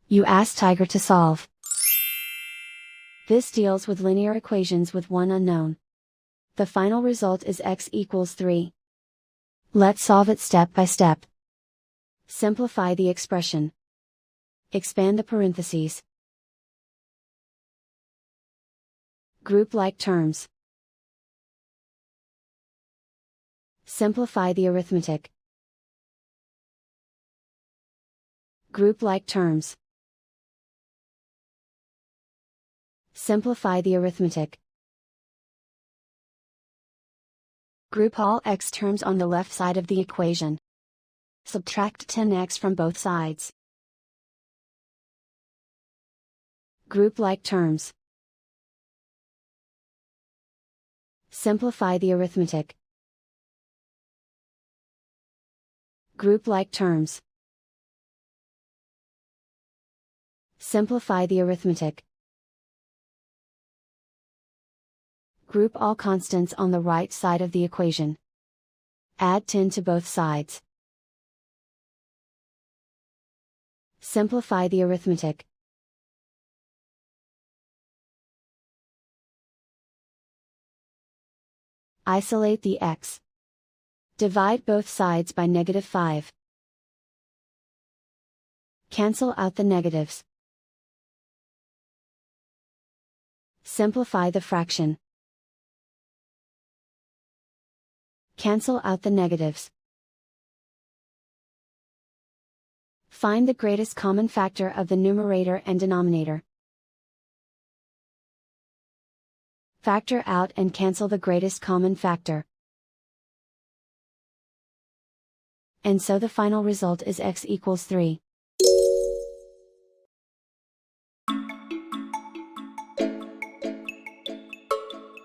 You ask Tiger to solve. This deals with linear equations with one unknown. The final result is x equals 3. Let's solve it step by step. Simplify the expression. Expand the parentheses. Group like terms. Simplify the arithmetic. Group like terms. Simplify the arithmetic. Group all x terms on the left side of the equation. Subtract 10x from both sides. Group like terms. Simplify the arithmetic. Group like terms. Simplify the arithmetic. Group all constants on the right side of the equation. Add 10 to both sides. Simplify the arithmetic. Isolate the x. Divide both sides by -5. Cancel out the negatives. Simplify the fraction. Cancel out the negatives. Find the greatest common factor of the numerator and denominator. Factor out and cancel the greatest common factor. And so the final result is x equals 3.